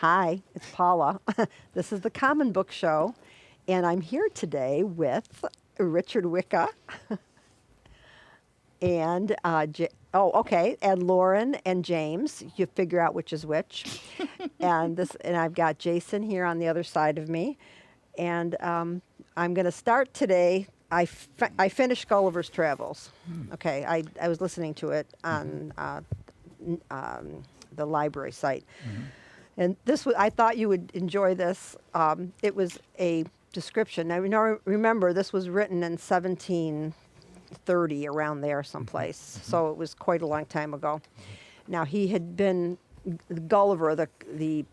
Hi, it's Paula. This is the Common Book Show, and I'm here today with Richard Wicca and and Lauren and James. You figure out which is which, and I've got Jason here on the other side of me, and I'm going to start today. I finished Gulliver's Travels. Okay, I was listening to it on the library site. And I thought you would enjoy this. It was a description. Now, remember, this was written in 1730, around there someplace. So it was quite a long time ago. Now, he had been Gulliver, the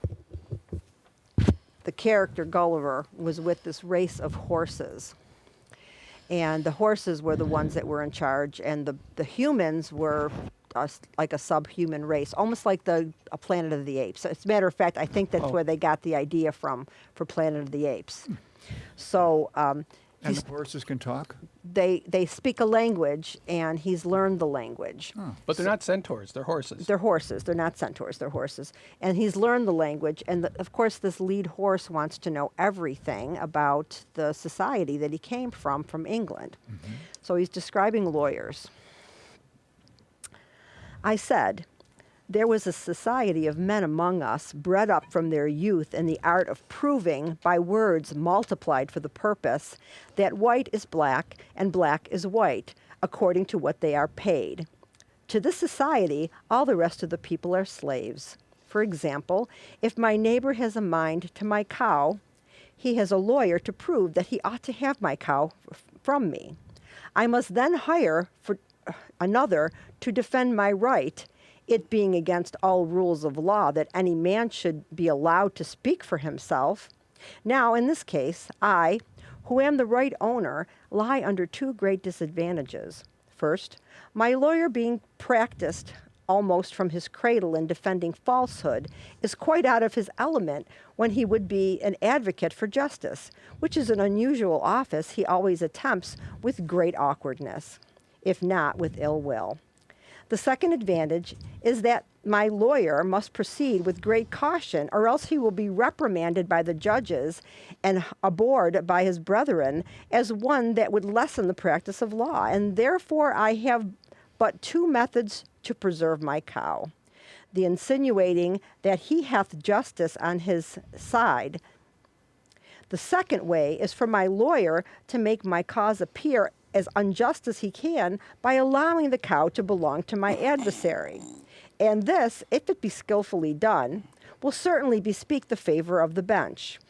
character Gulliver, was with this race of horses. And the horses were the ones that were in charge, and the humans were like a subhuman race, almost like a Planet of the Apes. As a matter of fact, I think that's where they got the idea from for Planet of the Apes. So, and the horses can talk? They speak a language, and he's learned the language. But they're not centaurs, they're horses. They're horses. They're not centaurs. They're horses. And he's learned the language. And of course, this lead horse wants to know everything about the society that he came from England. So he's describing lawyers. I said, there was a society of men among us, bred up from their youth in the art of proving, by words multiplied for the purpose, that white is black and black is white, according to what they are paid. To this society, all the rest of the people are slaves. For example, if my neighbor has a mind to my cow, he has a lawyer to prove that he ought to have my cow from me. I must then hire for another to defend my right, it being against all rules of law that any man should be allowed to speak for himself. Now, in this case, I, who am the right owner, lie under two great disadvantages. First, my lawyer, being practiced almost from his cradle in defending falsehood, is quite out of his element when he would be an advocate for justice, which is an unusual office he always attempts with great awkwardness, if not with ill will. The second advantage is that my lawyer must proceed with great caution, or else he will be reprimanded by the judges and abhorred by his brethren as one that would lessen the practice of law. And therefore I have but two methods to preserve my cow: the insinuating that he hath justice on his side. The second way is for my lawyer to make my cause appear as unjust as he can by allowing the cow to belong to my adversary. And this, if it be skillfully done, will certainly bespeak the favor of the bench.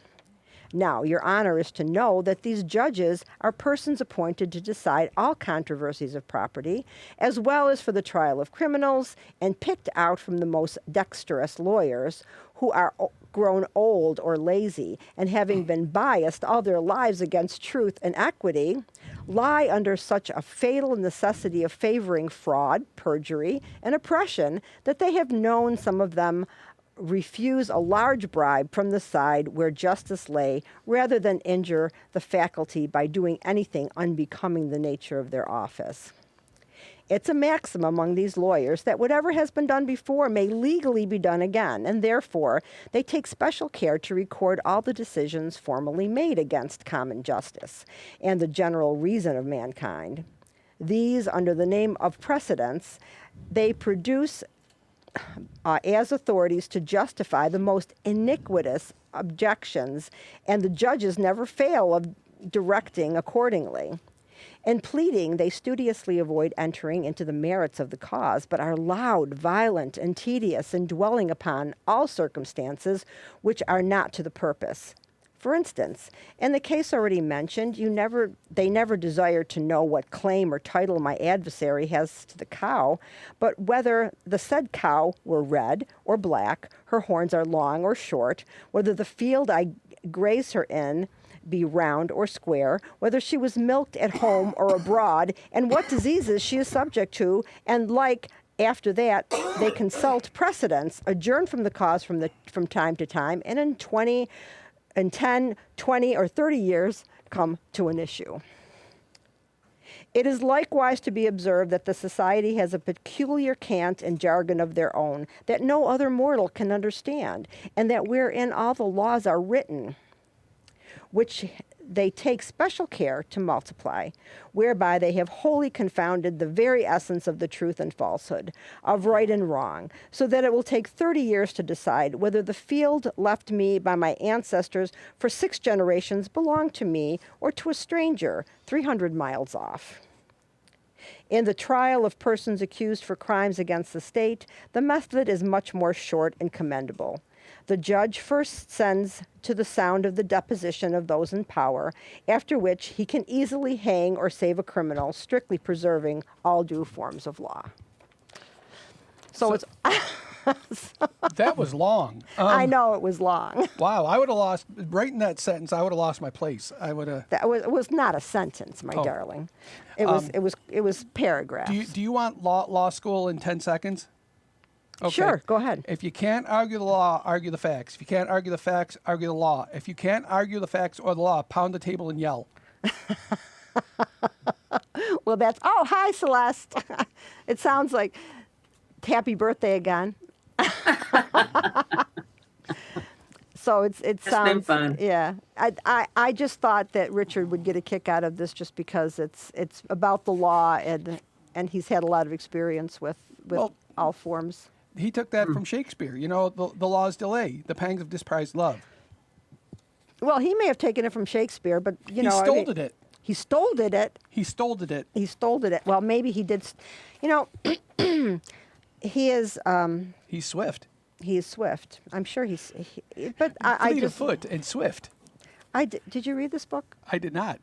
Now, your honor is to know that these judges are persons appointed to decide all controversies of property, as well as for the trial of criminals, and picked out from the most dexterous lawyers, who are grown old or lazy, and having been biased all their lives against truth and equity, lie under such a fatal necessity of favoring fraud, perjury, and oppression that they have known some of them refuse a large bribe from the side where justice lay, rather than injure the faculty by doing anything unbecoming the nature of their office. It's a maxim among these lawyers that whatever has been done before may legally be done again, and therefore they take special care to record all the decisions formerly made against common justice and the general reason of mankind. These, under the name of precedents, they produce as authorities to justify the most iniquitous objections, and the judges never fail of directing accordingly. In pleading, they studiously avoid entering into the merits of the cause, but are loud, violent, and tedious in dwelling upon all circumstances which are not to the purpose. For instance, in the case already mentioned, they never desire to know what claim or title my adversary has to the cow, but whether the said cow were red or black, her horns are long or short, whether the field I graze her in be round or square, whether she was milked at home or abroad, and what diseases she is subject to, and like. After that, they consult precedents, adjourn from the cause from time to time, and in 10, 20, or 30 years come to an issue. It is likewise to be observed that the society has a peculiar cant and jargon of their own that no other mortal can understand, and that wherein all the laws are written, which they take special care to multiply, whereby they have wholly confounded the very essence of the truth and falsehood, of right and wrong, so that it will take 30 years to decide whether the field left me by my ancestors for 6 generations belonged to me or to a stranger 300 miles off. In the trial of persons accused for crimes against the state, the method is much more short and commendable. The judge first sends to the sound of the deposition of those in power, after which he can easily hang or save a criminal, strictly preserving all due forms of law. So it's... That was long. I know it was long. Wow, I would have lost, right in that sentence, I would have lost my place. I would have... That was, it was not a sentence, my darling. It was paragraphs. Do you want law school in 10 seconds? Okay. Sure, go ahead. If you can't argue the law, argue the facts. If you can't argue the facts, argue the law. If you can't argue the facts or the law, pound the table and yell. Well, that's... Oh, hi, Celeste. It sounds like happy birthday again. So it sounds... been fun. Yeah. I just thought that Richard would get a kick out of this just because it's about the law and he's had a lot of experience with all forms. He took that from Shakespeare. You know, the law's delay, the pangs of disprized love. Well, he may have taken it from Shakespeare, but, you know... He stole it. He stole it. He stole it. He stole it. Well, maybe he did... You know, he is... He's swift. He is swift. I'm sure but I Fleet of just... foot and swift. Did you read this book? I did not.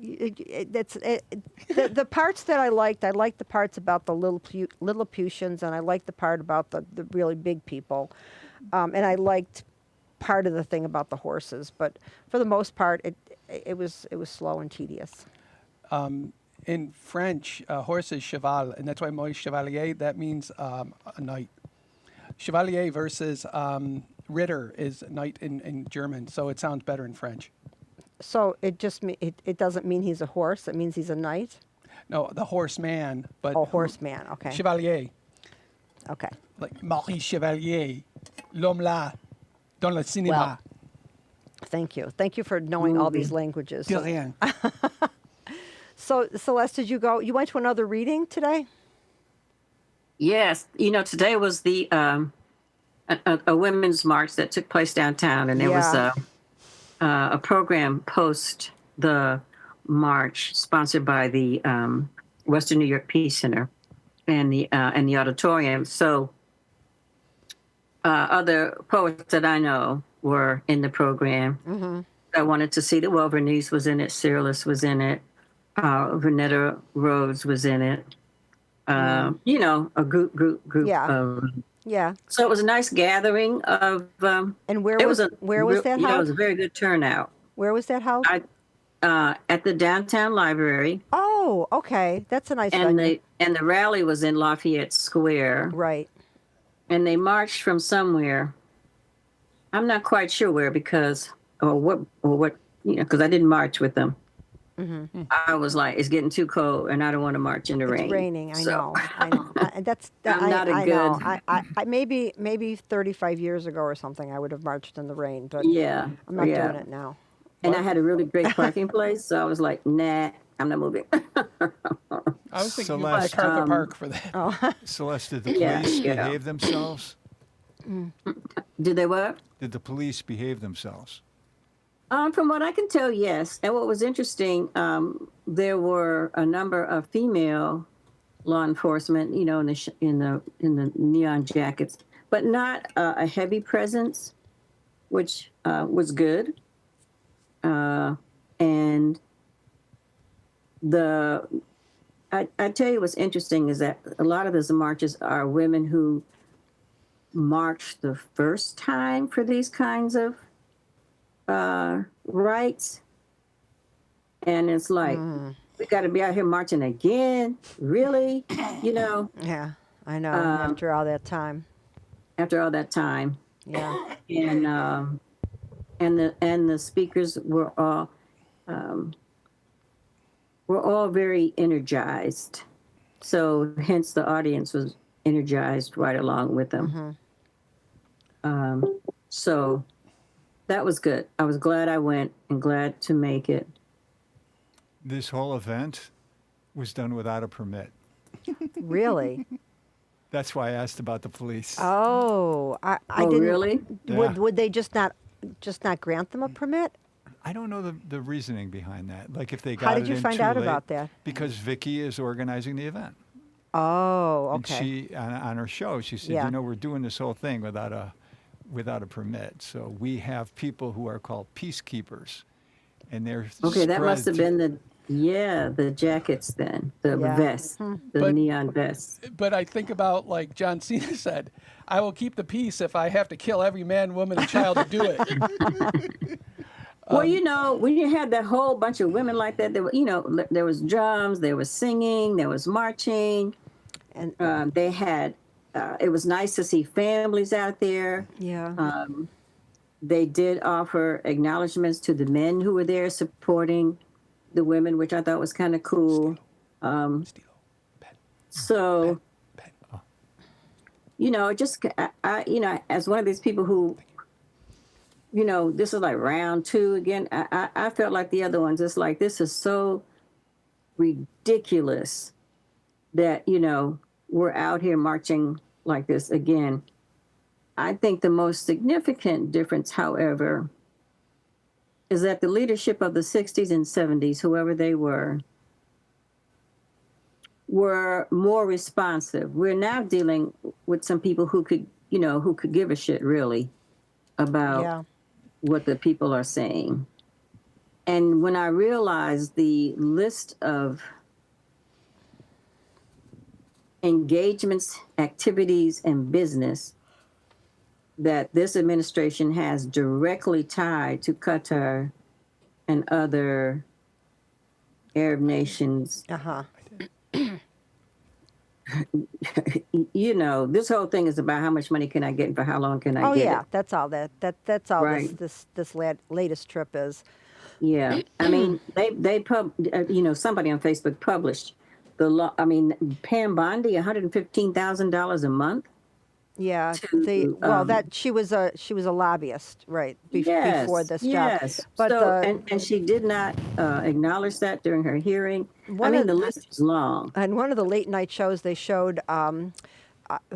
The parts that I liked the parts about the Lilliputians, and I liked the part about the really big people, and I liked part of the thing about the horses. But for the most part, it was slow and tedious. In French, horse is cheval, and that's why moi chevalier, that means a knight. Chevalier versus Ritter is knight in German, so it sounds better in French. So it doesn't mean he's a horse. It means he's a knight. No, the horseman, but Horseman. Okay. Chevalier, Okay. like Maurice Chevalier, l'homme là, dans le cinéma. Well, thank you. Thank you for knowing all these languages. De rien. So Celeste, did you go? You went to another reading today? Yes, you know, today was the a women's march that took place downtown, and there was a program post the march sponsored by the Western New York Peace Center and the auditorium. So other poets that I know were in the program. Mm-hmm. I wanted to see that. Well, Vernice was in it. Cyrillus was in it. Vernetta Rhodes was in it. You know, a group. Yeah. So it was a nice gathering of. And where was that held? held? It was a very good turnout. Where was that held? At the downtown library. Oh, okay. That's a nice venue. And the rally was in Lafayette Square. Right. And they marched from somewhere. I'm not quite sure where because because I didn't march with them. Mm-hmm. I was like, it's getting too cold, and I don't want to march in the rain. It's raining. I know. I'm not a good. I maybe 35 years ago or something, I would have marched in the rain, but yeah, I'm not doing it now. And I had a really great parking place, so I was like, nah, I'm not moving. I was thinking Celeste, MacArthur Park for that. Oh. Celeste, did the police behave themselves? Did they what? Did the police behave themselves? From what I can tell, yes. And what was interesting, there were a number of female law enforcement, you know, in the neon jackets, but not a heavy presence, which was good. And I tell you what's interesting is that a lot of these marches are women who marched the first time for these kinds of rights, and it's like we got to be out here marching again, really, you know? Yeah, I know. After all that time. Yeah. And the speakers were all were all very energized. So hence the audience was energized right along with them. So that was good. I was glad I went and glad to make it. This whole event was done without a permit. Really? That's why I asked about the police. Oh, I Oh, didn't. really? Yeah. Would they just not grant them a permit? I don't know the reasoning behind that. Like if they got How did it you in find too out late. about that? Because Vicky is organizing the event. Oh, And okay. she, on her show, she said, Yeah. you know, we're doing this whole thing without a permit. So we have people who are called peacekeepers, and they're Okay, that must spread have been the jackets then, the Yeah. vests, the But- neon vests. But I think about, like John Cena said, I will keep the peace if I have to kill every man, woman, and child to do it. Well, you know, when you had that whole bunch of women like that, there were, you know, there was drums, there was singing, there was marching. And They had, it was nice to see families out there. yeah. They did offer acknowledgments to the men who were there supporting the women, which I thought was kind of cool. So, you know, just, you know, as one of these people who, you know, this is like round two again. I felt like the other ones. It's like, this is so ridiculous that, you know, we're out here marching like this again. I think the most significant difference, however, is that the leadership of the 60s and 70s, whoever they were more responsive. We're now dealing with some people who could, you know, who could give a shit really about Yeah. what the people are saying. And when I realized the list of engagements, activities, and business that this administration has directly tied to Qatar and other Arab nations, Uh-huh. you know, this whole thing is about how much money can I get and for how long can I Oh get yeah, it. that's all that's all Right. this latest trip is. Yeah, I mean, you know, somebody on Facebook published the law. I mean, Pam Bondi, $115,000 a month. Yeah, To, that she was a lobbyist, right? Yes, Before this job. yes. But So, the, and she did not acknowledge that during her hearing. I One mean, of the the- list is long. on one of the late night shows, they showed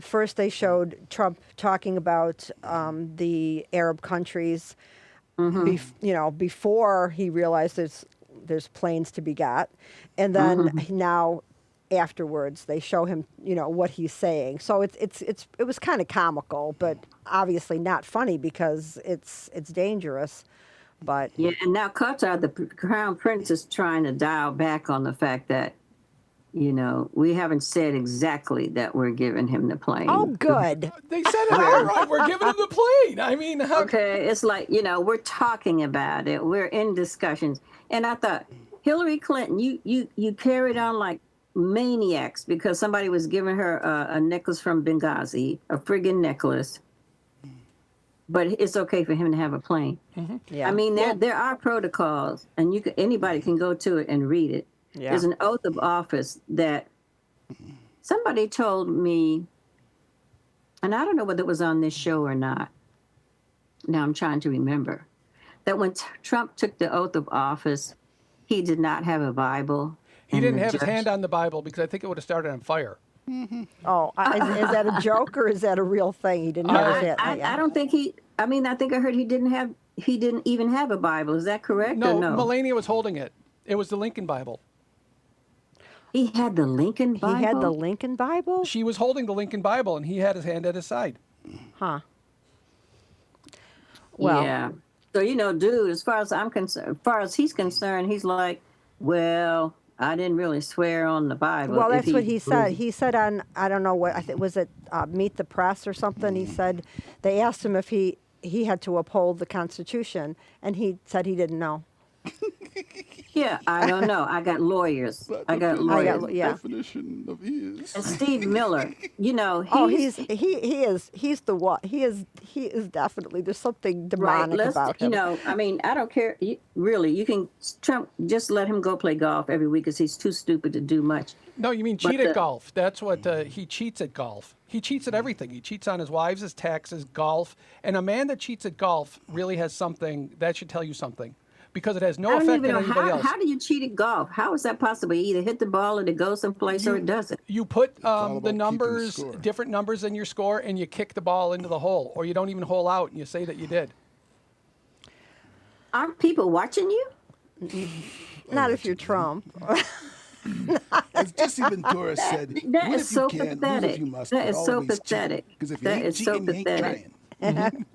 first they showed Trump talking about the Arab countries, you know, before he realized there's planes to be got, and then now afterwards they show him, you know, what he's saying. So it was kind of comical, but obviously not funny because it's dangerous. But Yeah, and now Qatar, the crown prince, is trying to dial back on the fact that, you know, we haven't said exactly that we're giving him the plane. oh, good. They said it outright. We're giving them the plane. I mean, how, Okay, it's like, you know, we're talking about it. We're in discussions. And I thought, Hillary Clinton, you carried on like maniacs because somebody was giving her a necklace from Benghazi, a friggin' necklace. But it's okay for him to have a plane. Yeah. I mean, there are protocols, and anybody can go to it and read it. Yeah. There's an oath of office that somebody told me, and I don't know whether it was on this show or not. Now I'm trying to remember that when Trump took the oath of office, he did not have a Bible. he and didn't the have his judge- hand on the Bible because I think it would have started on fire. Oh, is that a joke or is that a real thing? He didn't have his hand. I don't think he. I mean, I think I heard he didn't even have a Bible. Is that correct? No, or no? Melania was holding it. It was the Lincoln Bible. He had the Lincoln Bible. He had the Lincoln Bible? She was holding the Lincoln Bible, and he had his hand at his side. Huh. Well, Yeah. So, you know, dude, as far as he's concerned, he's like, well, I didn't really swear on the Bible. well, if that's what he said. He said on, I don't know what, I think, was it Meet the Press or something? He said, they asked him if he had to uphold the Constitution, and he said he didn't know. Yeah, I don't know. I got lawyers. But I got depends I lawyers. got, on the yeah. definition of is. And Steve Miller, you know, Oh, he's he's the what? He is definitely, there's something right. demonic Let's, about you him. know, I mean, I don't care. Really, you can Trump just let him go play golf every week because he's too stupid to do much. No, you mean But cheat at the- golf. That's what he cheats at golf. He cheats at everything. He cheats on his wives, his taxes, golf. And a man that cheats at golf really has something that should tell you something, because it has no I don't effect even on know anybody else. how do you cheat at golf? How is that possible? You either hit the ball and it goes someplace or it doesn't. You put all about the keeping numbers, score. different numbers in your score, and you kick the ball into the hole, or you don't even hole out and you say that you did. Aren't people watching you? Not if you're Trump. As Jesse Ventura said, That win is if so you can, lose pathetic. if you must. That but is so always cheat. pathetic. Because if you That ain't is so cheating, you ain't pathetic. trying.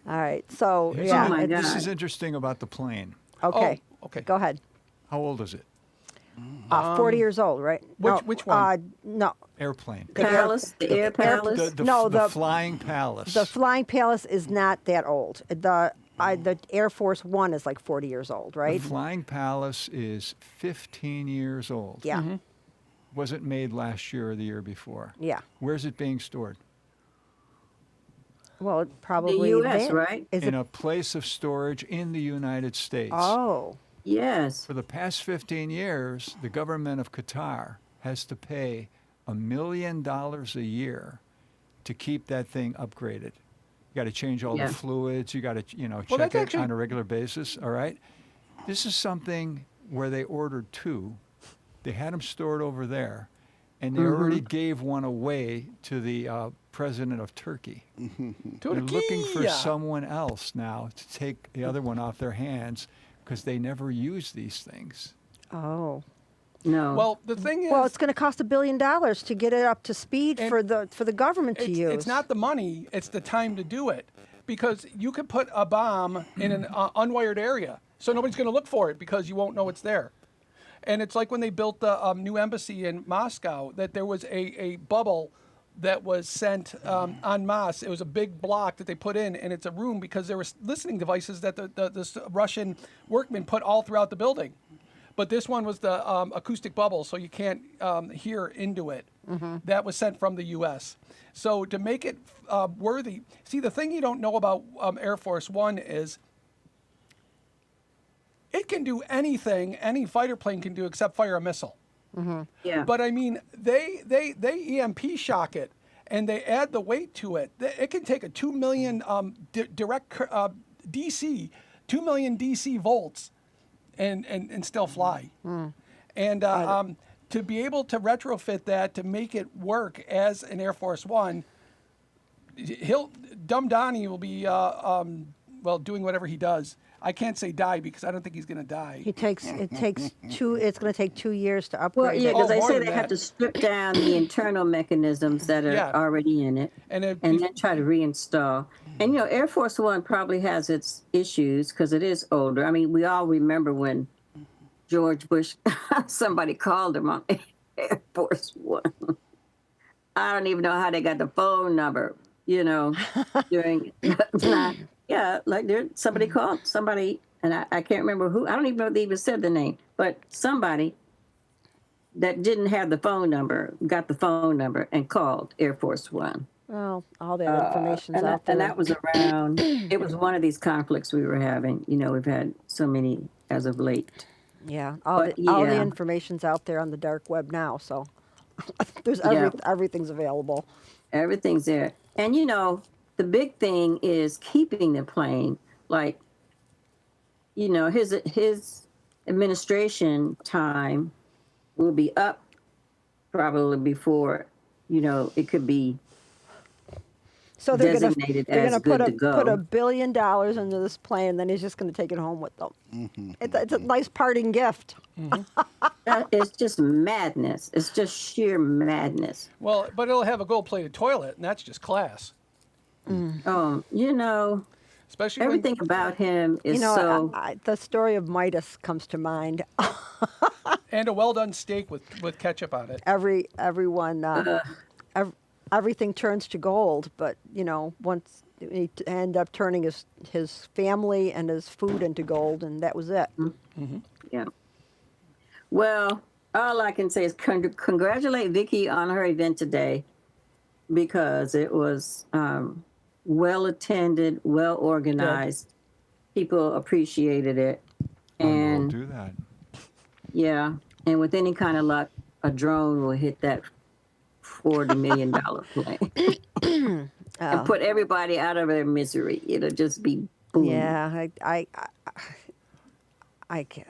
All right. So, Here's yeah. Oh my This God. is interesting about the plane. Okay. Oh, okay. Go ahead. How old is it? 40 years old, right? Which one? No. Airplane. Palace, the air palace. The flying palace. The Flying Palace is not that old. The Air Force One is like 40 years old, The right? flying palace is 15 years old. Yeah. Wasn't made last year or the year before. Yeah. Where's it being stored? Well, The probably U.S., there. right? Is In it? a place of storage in the United States. Oh. Yes. For the past 15 years, the government of Qatar has to pay $1 million a year to keep that thing upgraded. You got to change all Yeah. the fluids. You got to, Well, check that's it actually- on a regular basis. All right. This is something where they ordered two. They had them stored over there, and they already gave one away to the president of Turkey. They're looking for Turkey. someone else now to take the other one off their hands because they never use these things. Oh. No. Well, the thing is, Well, it's going to cost $1 billion to get it up to speed And for the government to use. it's not the money; it's the time to do it. Because you could put a bomb in an unwired area, so nobody's going to look for it because you won't know it's there. And it's like when they built the new embassy in Moscow, that there was a bubble that was sent en masse. It was a big block that they put in, and it's a room because there were listening devices that the Russian workmen put all throughout the building. But this one was the acoustic bubble, so you can't hear into it. That was sent from the U.S. So to make it worthy, see, the thing you don't know about Air Force One is it can do anything any fighter plane can do except fire a missile. yeah. But I mean, they EMP shock it, and they add the weight to it. It can take a 2 million direct DC, 2 million DC volts, and still fly. And to be able to retrofit that to make it work as an Air Force One, Dumb Donnie will be doing whatever he does. I can't say die because I don't think he's going to die. It takes two. It's going to take 2 years to Well, upgrade yeah, it. because Oh, they more say than they have that. to strip down the internal mechanisms that are Yeah. already in it, And and it- then try to reinstall. And Air Force One probably has its issues because it is older. I mean, we all remember when George Bush, somebody called him on Air Force One. I don't even know how they got the phone number. During somebody called somebody, and I can't remember who. I don't even know if they even said the name, but somebody that didn't have the phone number got the phone number and called Air Force One. Well, all that information's out there. And that was around, it was one of these conflicts we were having. We've had so many as of late. Yeah, But, all the yeah. information's out there on the dark web now, so there's Yeah. everything's available. Everything's there. And the big thing is keeping the plane. Like, his administration time will be up probably before, it could be So they're going designated to as put good to go. $1 billion into this plane, and then he's just going to take it home with them. It's a nice parting gift. It's just madness. It's just sheer madness. Well, but it'll have a gold-plated toilet, and that's just class. Especially Everything about him is so. The story of Midas comes to mind. and a well-done steak with ketchup on it. Everyone, everything turns to gold, but once he end up turning his family and his food into gold, and that was it. Yeah. Well, all I can say is congratulate Vicky on her event today because it was well attended, well organized. People appreciated it. I will And do that. yeah, and with any kind of luck, a drone will hit that $40 million plane and put everybody out of their misery. It'll just be boom. Yeah, I can't.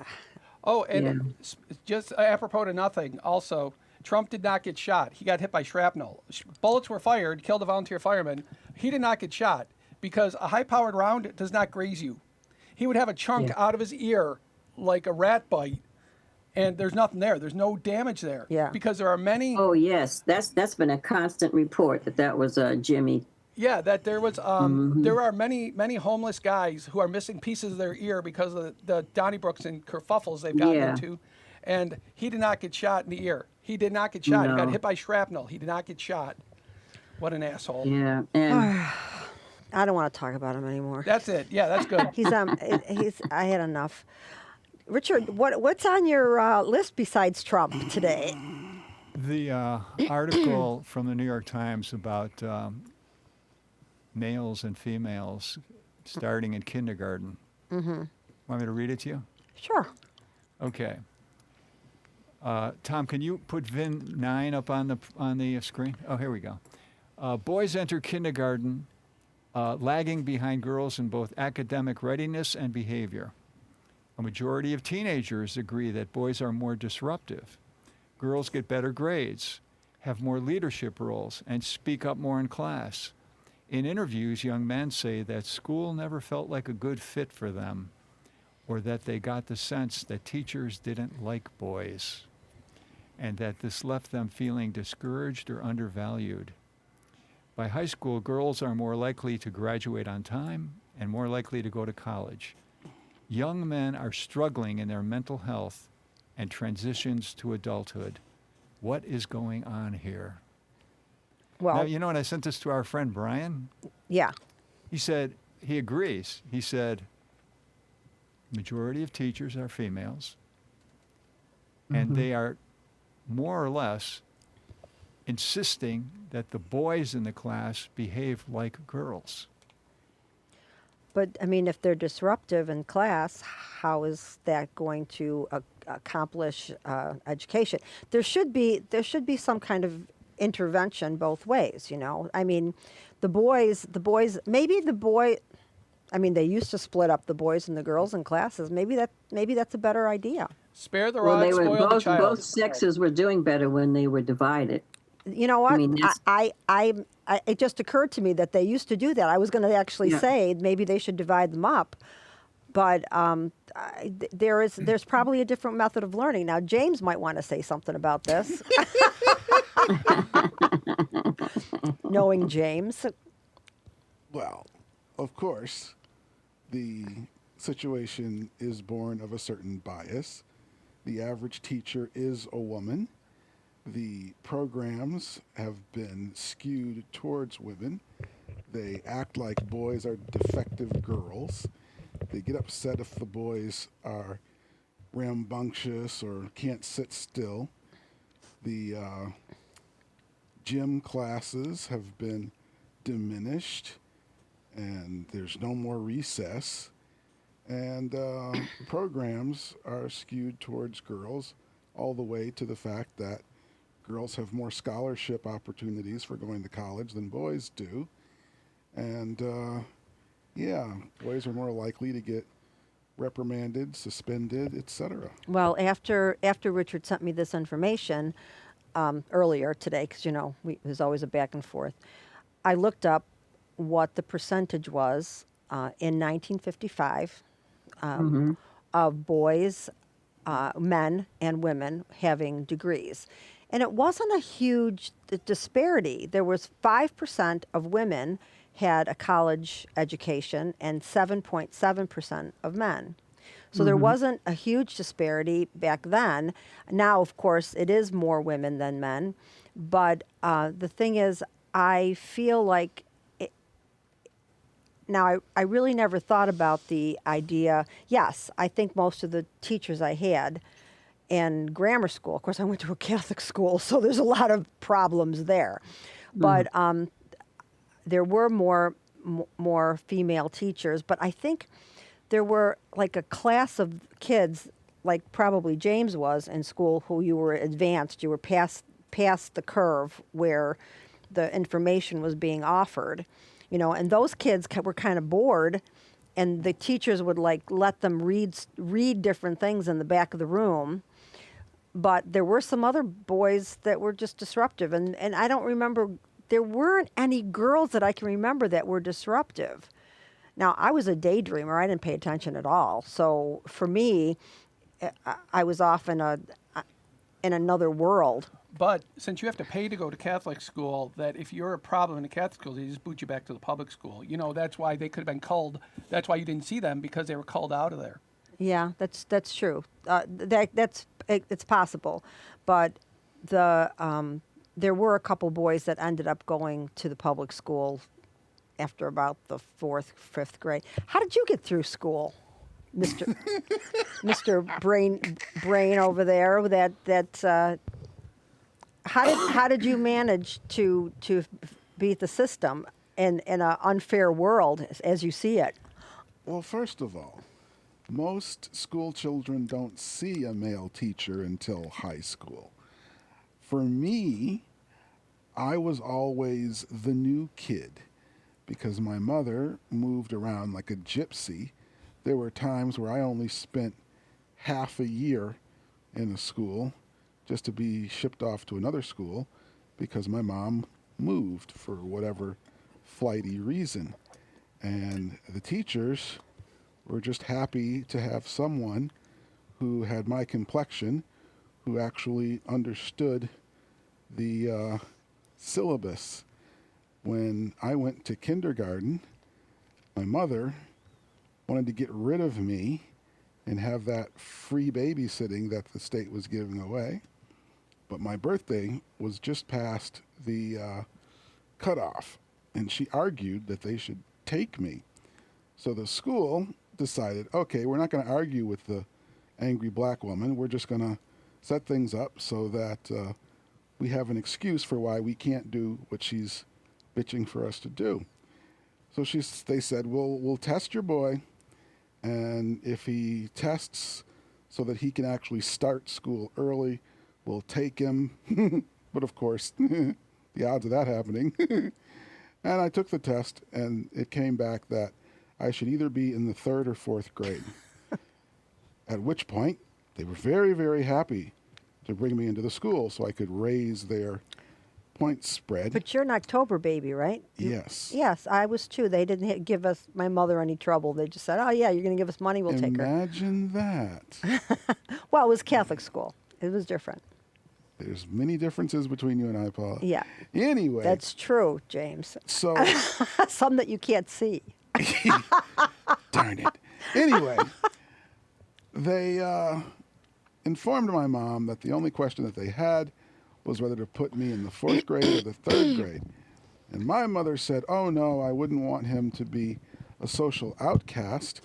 Oh, and Yeah. just apropos to nothing, also, Trump did not get shot. He got hit by shrapnel. Bullets were fired, killed a volunteer fireman. He did not get shot because a high-powered round does not graze you. He would have a chunk Yeah. out of his ear like a rat bite, and there's nothing there. There's no damage there. Yeah. Because there are many. Oh yes, that's been a constant report that was Jimmy. Yeah, that there was there are many homeless guys who are missing pieces of their ear because of the Donnybrooks and kerfuffles they've gotten Yeah. into, and he did not get shot in the ear. He did not get shot. He got No. hit by shrapnel. He did not get shot. What an asshole. Yeah, and I don't want to talk about him anymore. That's it. Yeah, that's good. He's. I had enough. Richard, what's on your list besides Trump today? The article from the New York Times about males and females starting in kindergarten. Want me to read it to you? Sure. Okay. Tom, can you put VIN 9 up on the screen? Oh, here we go. Boys enter kindergarten lagging behind girls in both academic readiness and behavior. A majority of teenagers agree that boys are more disruptive. Girls get better grades, have more leadership roles, and speak up more in class. In interviews, young men say that school never felt like a good fit for them, or that they got the sense that teachers didn't like boys, and that this left them feeling discouraged or undervalued. By high school, girls are more likely to graduate on time and more likely to go to college. Young men are struggling in their mental health and transitions to adulthood. What is going on here? Well, Now, you know, when I sent this to our friend Brian, yeah. he said he agrees. He said, majority of teachers are females, and they are more or less insisting that the boys in the class behave like girls. But I mean, if they're disruptive in class, how is that going to accomplish education? There should be some kind of intervention both ways. You know, I mean, the boys. Maybe the boy. I mean, they used to split up the boys and the girls in classes. Maybe that's a beher idea. Spare the well, rod, they were spoil the child. both sexes were doing better when they were divided. You know what? I mean, it just occurred to me that they used to do that. I was going to actually Yeah. say maybe they should divide them up, but there's probably a different method of learning. Now, James might want to say something about this. Knowing James. Well, of course, the situation is born of a certain bias. The average teacher is a woman. The programs have been skewed towards women. They act like boys are defective girls. They get upset if the boys are rambunctious or can't sit still. The gym classes have been diminished, and there's no more recess. And programs are skewed towards girls, all the way to the fact that girls have more scholarship opportunities for going to college than boys do. And boys are more likely to get reprimanded, suspended, etc. Well, after Richard sent me this information earlier today, because there's always a back and forth, I looked up what the percentage was in 1955 of boys, men, and women having degrees. And it wasn't a huge disparity. There was 5% of women had a college education and 7.7% of men. So there wasn't a huge disparity back then. Now, of course, it is more women than men. But the thing is, I feel like Now, I really never thought about the idea. Yes, I think most of the teachers I had in grammar school, of course, I went to a Catholic school, so there's a lot of problems there. But there were more female teachers, but I think there were like a class of kids, like probably James was in school, who you were advanced, you were past the curve where the information was being offered, you know, and those kids were kind of bored, and the teachers would like let them read different things in the back of the room. But there were some other boys that were just disruptive, and I don't remember, there weren't any girls that I can remember that were disruptive. Now, I was a daydreamer. I didn't pay attention at all. So for me, I was off in another world. But since you have to pay to go to Catholic school, that if you're a problem in a Catholic school, they just boot you back to the public school. You know, that's why they could have been culled. That's why you didn't see them, because they were culled out of there. Yeah, that's true. It's possible, but there were a couple boys that ended up going to the public school after about the 4th, 5th grade. How did you get through school, Mr. Brain over there? How did you manage to beat the system in an unfair world as you see it? Well, first of all, most school children don't see a male teacher until high school. For me, I was always the new kid because my mother moved around like a gypsy. There were times where I only spent half a year in a school just to be shipped off to another school because my mom moved for whatever flighty reason. And the teachers were just happy to have someone who had my complexion, who actually understood the syllabus. When I went to kindergarten, my mother wanted to get rid of me and have that free babysitting that the state was giving away. But my birthday was just past the cutoff, and she argued that they should take me. So the school decided, okay, we're not going to argue with the angry black woman. We're just going to set things up so that we have an excuse for why we can't do what she's bitching for us to do. So they said, we'll test your boy, and if he tests so that he can actually start school early, we'll take him. But of course, the odds of that happening. And I took the test, and it came back that I should either be in the 3rd or 4th grade. At which point, they were very, very happy to bring me into the school so I could raise their point spread. But you're an October baby, right? Yes. Yes, I was too. They didn't give my mother any trouble. They just said, oh, yeah, you're going to give us money, we'll take her. Imagine that. Well, it was Catholic school. It was different. There's many differences between you and I, Paula. Yeah. Anyway. That's true, James. So. Some that you can't see. Darn it. Anyway, they informed my mom that the only question that they had was whether to put me in the 4th grade or the 3rd grade. And my mother said, oh, no, I wouldn't want him to be a social outcast.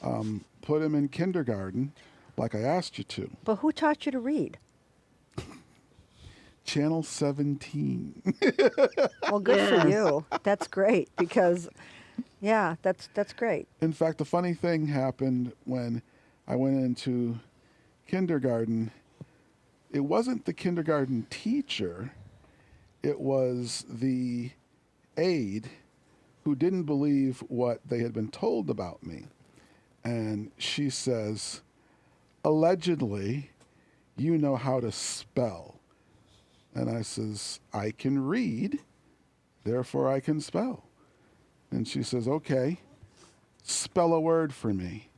Put him in kindergarten like I asked you to. But who taught you to read? Channel 17. Well, good for you. That's great because, yeah, that's great. In fact, the funny thing happened when I went into kindergarten. It wasn't the kindergarten teacher. It was the aide who didn't believe what they had been told about me. And she says, allegedly, you know how to spell. And I says, I can read, therefore I can spell. And she says, okay, spell a word for me.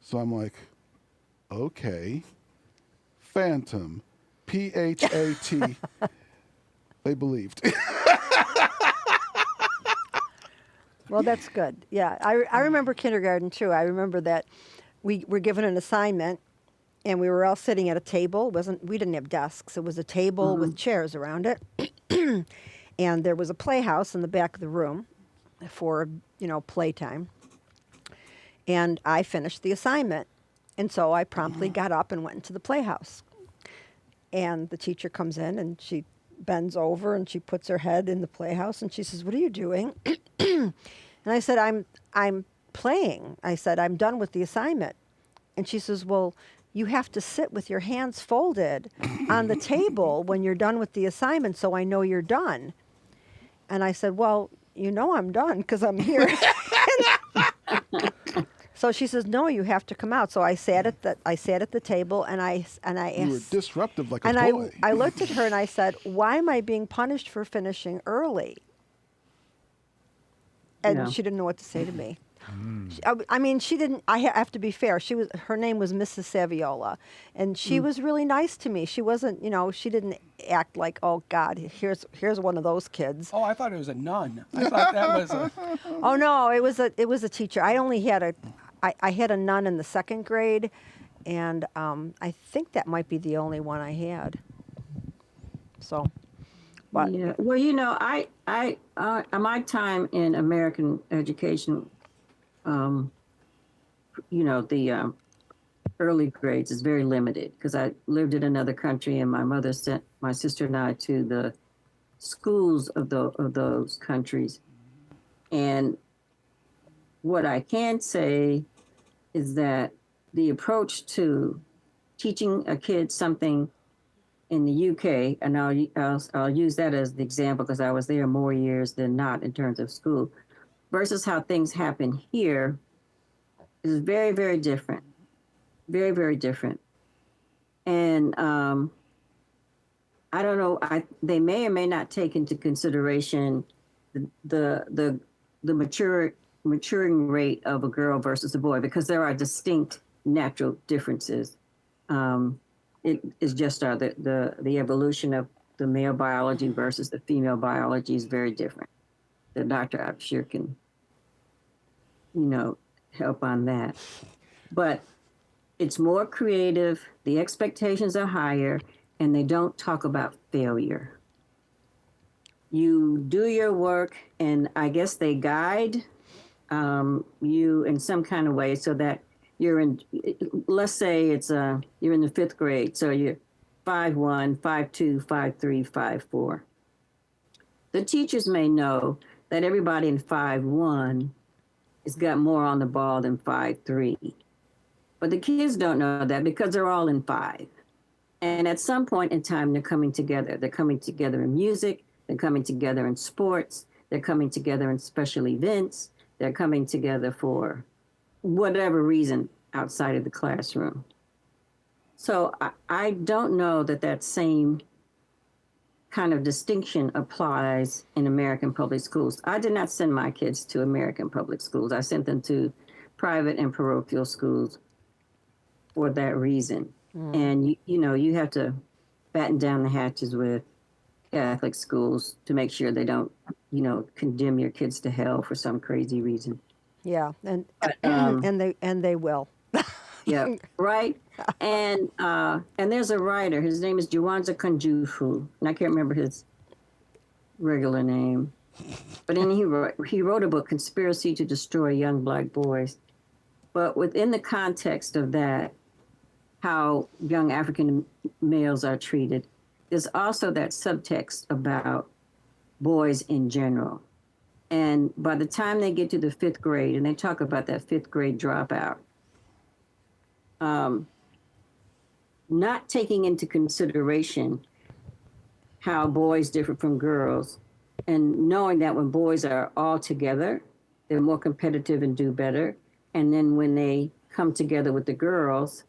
So I'm like, okay, phantom, P-H-A-T. They believed. Well, that's good. Yeah, I remember kindergarten too. I remember that we were given an assignment, and we were all sitting at a table. We didn't have desks. It was a table with chairs around it, and there was a playhouse in the back of the room. for, playtime. And I finished the assignment. And so I promptly got up and went into the playhouse. And the teacher comes in and she bends over and she puts her head in the playhouse and she says, "What are you doing?" And I said, I'm playing. I said, "I'm done with the assignment." And she says, "Well, you have to sit with your hands folded on the table when you're done with the assignment so I know you're done." And I said, "Well, I'm done because I'm here." So she says, "No, you have to come out." So I sat at the table and I You were asked, disruptive like a and toy. I looked at her and I said, "Why am I being punished for finishing early?" And Yeah. she didn't know what to say to me. I mean, she didn't. I have to be fair. Her name was Mrs. Saviola, and she was really nice to me. She wasn't, she didn't act like, "Oh God, here's one of those kids." Oh, I thought it was a nun. I thought that was a. Oh no, it was a teacher. I had a nun in the second grade, and I think that might be the only one I had. So, but Yeah. Well, my time in American education, the early grades is very limited because I lived in another country and my mother sent my sister and I to the schools of those countries. And what I can say is that the approach to teaching a kid something in the UK, and I'll use that as the example because I was there more years than not in terms of school, versus how things happen here is very, very different. Very, very different. And I don't know. They may or may not take into consideration the maturing rate of a girl versus a boy because there are distinct natural differences. It is just the evolution of the male biology versus the female biology is very different. The doctor, I'm sure, can help on that. But it's more creative, the expectations are higher, and they don't talk about failure. You do your work, and I guess they guide you in some kind of way so that you're in, let's say you're in the fifth grade, so you're 5'1", 5'2", 5'3", 5'4". The teachers may know that everybody in 5'1" has got more on the ball than 5'3". But the kids don't know that because they're all in 5. And at some point in time, they're coming together. They're coming together in music. They're coming together in sports. They're coming together in special events. They're coming together for whatever reason outside of the classroom. So I don't know that same kind of distinction applies in American public schools. I did not send my kids to American public schools. I sent them to private and parochial schools for that reason. And you have to batten down the hatches with Catholic schools to make sure they don't, condemn your kids to hell for some crazy reason. yeah, and But, and they will. yeah, right. And there's a writer. His name is Juwanza Kunjufu, and I can't remember his regular name. But then he wrote a book, Conspiracy to Destroy Young Black Boys. But within the context of that, how young African males are treated, there's also that subtext about boys in general. And by the time they get to the fifth grade, and they talk about that fifth grade dropout, not taking into consideration how boys differ from girls, and knowing that when boys are all together, they're more competitive and do better. And then when they come together with the girls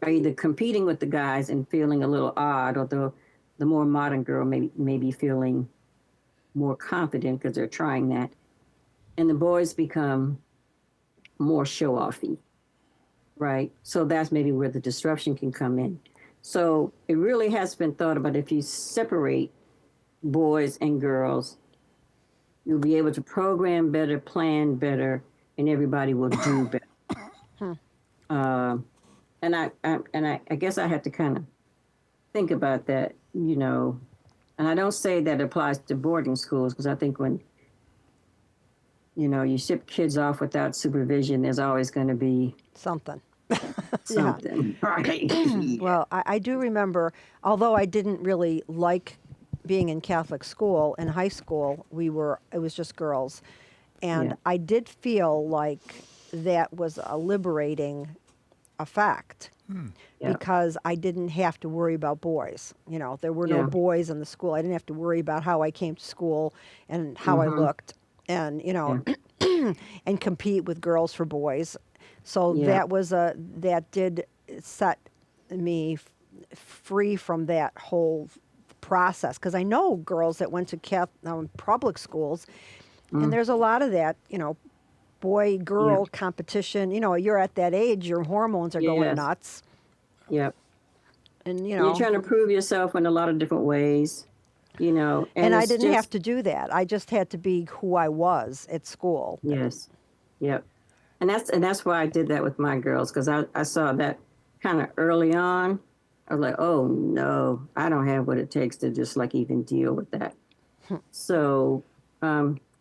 are either competing with the guys and feeling a little odd, although the more modern girl may be feeling more confident because they're trying that. And the boys become more show-offy, right? So that's maybe where the disruption can come in. So it really has been thought about if you separate boys and girls, you'll be able to program better, plan better, and everybody will do better. And I guess I have to kind of think about that, and I don't say that applies to boarding schools because I think when you ship kids off without supervision, there's always going to be Something. something. Right. Well, I do remember, although I didn't really like being in Catholic school, in high school, it was just girls. And Yeah. I did feel like that was a liberating effect Yeah. because I didn't have to worry about boys. There were no Yeah. boys in the school. I didn't have to worry about how I came to school and how I looked and, and compete with girls for boys. So Yeah. that did set me free from that whole process because I know girls that went to public schools, and there's a lot of that, boy girl competition. You're at that age, your hormones are going Yes. nuts, Yep. and You're trying to prove yourself in a lot of different ways, and I it's didn't have just- to do that. I just had to be who I was at school. Yes. Yep. And that's why I did that with my girls, because I saw that kind of early on. I was like, oh no, I don't have what it takes to just like even deal with that. So,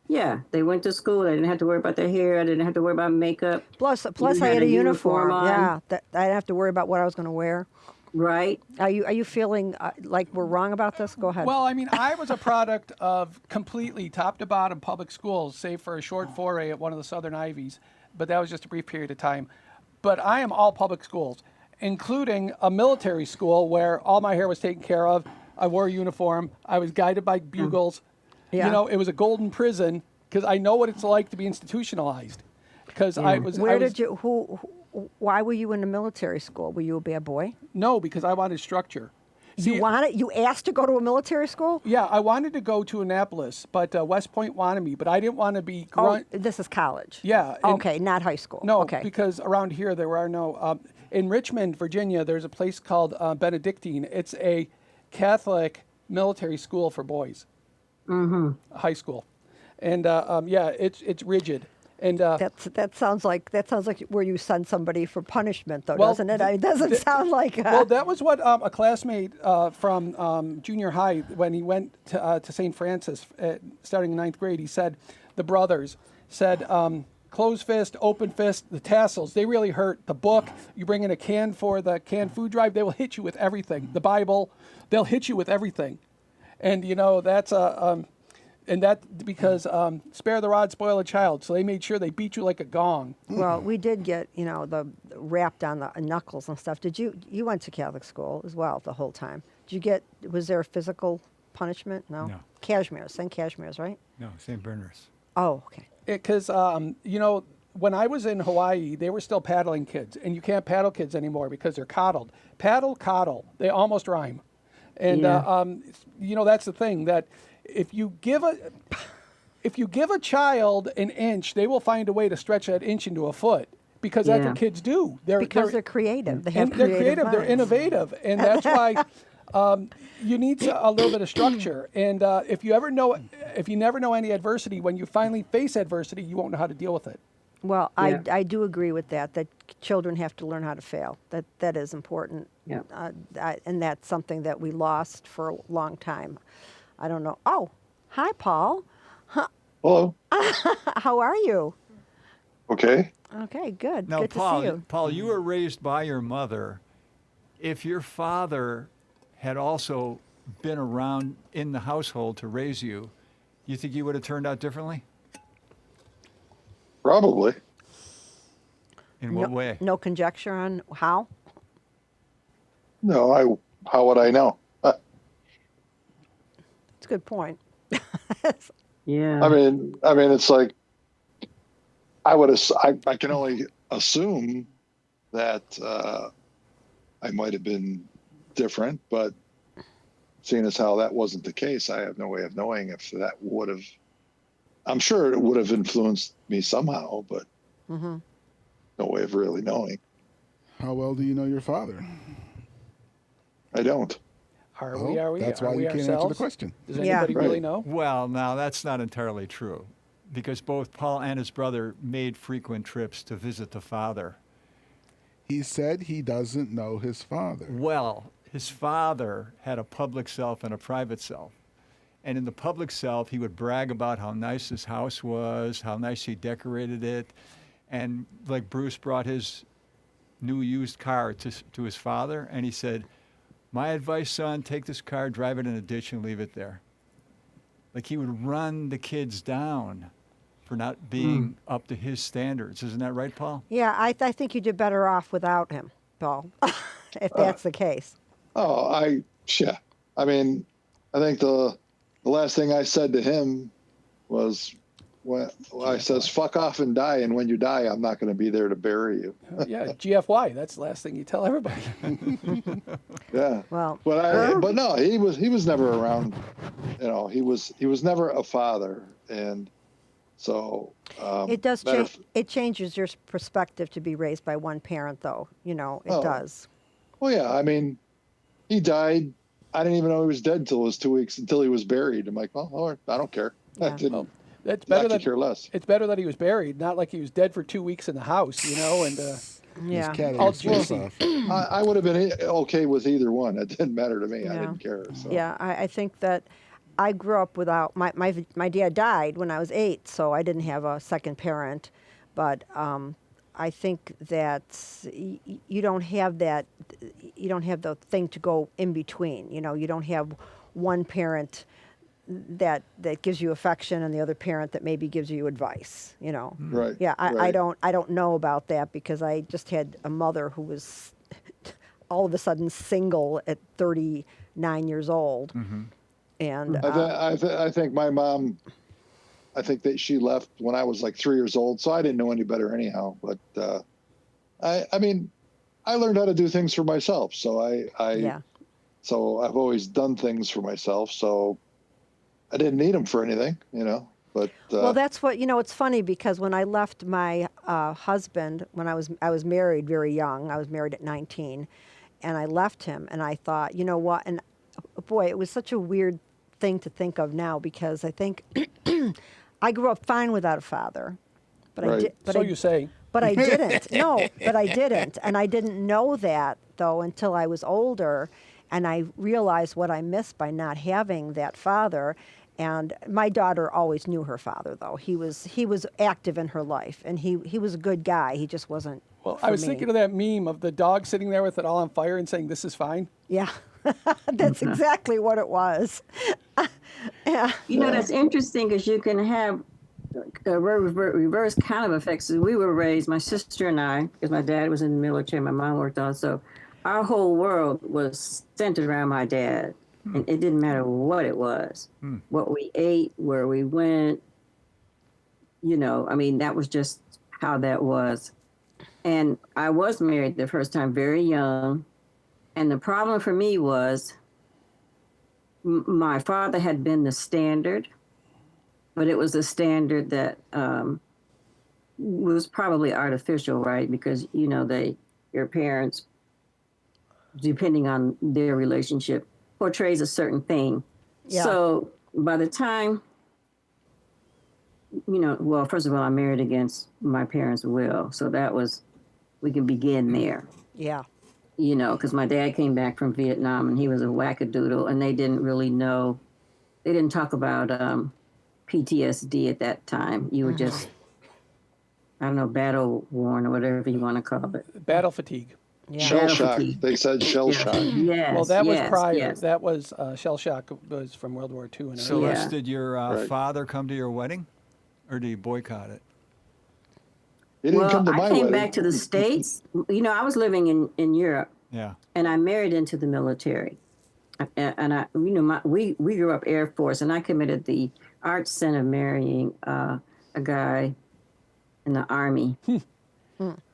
yeah, they went to school. They didn't have to worry about their hair. I didn't have to worry about makeup. Plus You I had had a a uniform. uniform on. Yeah, that I didn't have to worry about what I was going to wear. Right? Are you feeling like we're wrong about this? Go ahead. Well, I mean, I was a product of completely top to bottom public schools, save for a short foray at one of the Southern Ivies, but that was just a brief period of time. But I am all public schools, including a military school where all my hair was taken care of. I wore a uniform. I was guided by bugles. Yeah. It was a golden prison because I know what it's like to be institutionalized. Because I was. Where I was, did you? Why were you in the military school? Were you a bad boy? No, because I wanted structure. See, You asked to go to a military school? Yeah, I wanted to go to Annapolis, but West Point wanted me, but I didn't want to be Oh, this is college. Yeah. and- Okay, not high school. No, Okay. because around here there are no. In Richmond, Virginia, there's a place called Benedictine. It's a Catholic military school for boys. Mm-hmm. High school, and yeah, it's rigid. And that sounds like where you send somebody for punishment, though, Well, doesn't it? It doesn't sound like. well, that was what a classmate from junior high, when he went to St. Francis, starting in 9th grade, he said, the brothers said, closed fist, open fist, the tassels, they really hurt. The book, you bring in a can for the canned food drive, they will hit you with everything. The Bible, they'll hit you with everything. And, that's and that because spare the rod, spoil a child. So they made sure they beat you like a gong. Well, we did get the wrapped on the knuckles and stuff. Did you went to Catholic school as well the whole time? Was there a physical punishment? No. No. Cashmere's, St. Cashmere's, right? No, St. Bernard's. Oh, okay. Because, when I was in Hawaii, they were still paddling kids. And you can't paddle kids anymore because they're coddled. Paddle, coddle. They almost rhyme. And, Yeah. that's the thing, that if you give a child an inch, they will find a way to stretch that inch into a foot. Because that's Yeah. what kids do. Because they're creative. They have and they're creative, they're minds. innovative, and that's why you need a little bit of structure. And if you never know any adversity, when you finally face adversity, you won't know how to deal with it. Well, Yeah. I do agree with that children have to learn how to fail. That is important. Yeah. And that's something that we lost for a long time. I don't know. Oh, hi, Paul. Hello. How are you? Okay. Okay, good. Now, Good Paul, to see you. Paul, you were raised by your mother. If your father had also been around in the household to raise you, you think you would have turned out differently? Probably. In what way? No conjecture on how? No, how would I know? It's a good point. Yeah. I mean, it's like I can only assume that I might have been different, but seeing as how that wasn't the case, I have no way of knowing if that would have. I'm sure it would have influenced me somehow, but no way of really knowing. How well do you know your father? I don't. Are Oh, we? that's Are why we you can't answer the ourselves? question. Does Yeah. anybody really Right. know? Well, now that's not entirely true, because both Paul and his brother made frequent trips to visit the father. He said he doesn't know his father. Well, his father had a public self and a private self. And in the public self, he would brag about how nice his house was, how nice he decorated it. And like Bruce brought his new used car to his father, and he said, "My advice, son, take this car, drive it in a ditch, and leave it there." Like he would run the kids down for not being up to his standards. Isn't that right, Paul? Yeah, I think you did better off without him, Paul, if that's the case. Oh, yeah. I mean, I think the last thing I said to him was when I says, "Fuck off and die." And when you die, I'm not going to be there to bury you. Yeah, GFY. That's the last thing you tell everybody. Yeah. Well, But no, he was never around. You know, he was never a father, and so it does change. It changes your perspective to be raised by one parent, though. You know, it does. Well, yeah. I mean, he died. I didn't even know he was dead until it was 2 weeks until he was buried. I'm like, well, all right, I don't care. Yeah. I didn't. That's better I than could care less. It's better that he was buried, not like he was dead for 2 weeks in the house, you know. And Yeah. His cat All ate his face juicy. off. I would have been okay with either one. It didn't matter to me. I Yeah. didn't care. So. Yeah, I think that I grew up without my dad died when I was 8, so I didn't have a second parent. But I think that you don't have that. You don't have the thing to go in between. You know, you don't have one parent that gives you affection and the other parent that maybe gives you advice. You know. Right. Yeah, I right. don't know about that because I just had a mother who was all of a sudden single at 39 years old. And I think my mom, I think that she left when I was like 3 years old, so I didn't know any better anyhow. But I mean, I learned how to do things for myself. So so I've always done things for myself. So I didn't need them for anything, you know. But well, that's what, you know, it's funny because when I left my husband, when I was married very young, I was married at 19, and I left him, and I thought, you know what, and boy, it was such a weird thing to think of now because I think I grew up fine without a father, but Right. I did. But so I, you say. But I didn't. No, but I didn't, and I didn't know that though until I was older, and I realized what I missed by not having that father. And my daughter always knew her father, though. He was active in her life, and he was a good guy. He just wasn't. Well, for I was me. thinking of that meme of the dog sitting there with it all on fire and saying, "This is fine." Yeah, that's exactly what it was. Yeah. You know, that's interesting because you can have reverse kind of effects. We were raised, my sister and I, because my dad was in the military, my mom worked also. Our whole world was centered around my dad. And it didn't matter what it was, what we ate, where we went. You know, I mean, that was just how that was. And I was married the first time very young. And the problem for me was my father had been the standard, but it was a standard that was probably artificial, right? Because, you know, your parents, depending on their relationship, portrays a certain thing. Yeah. So by the time, you know, well, first of all, I married against my parents' will. So that was, we can begin there. Yeah. You know, because my dad came back from Vietnam and he was a wackadoodle and they didn't really know, they didn't talk about PTSD at that time. You were just, I don't know, battle worn or whatever you want to call it. Battle fatigue. Yeah. shell Battle shock. fatigue. They said shell shock. Yes. Well, that was yes, prior. yes. That was shell shock was from World War II. And So, everything. Yeah. did your Right. father come to your wedding, or did he boycott it? He didn't Well, come to I my came wedding. back to the States. You know, I was living in Europe Yeah. and I married into the military. And I, you know, we grew up Air Force and I committed the arch sin of marrying a guy in the Army.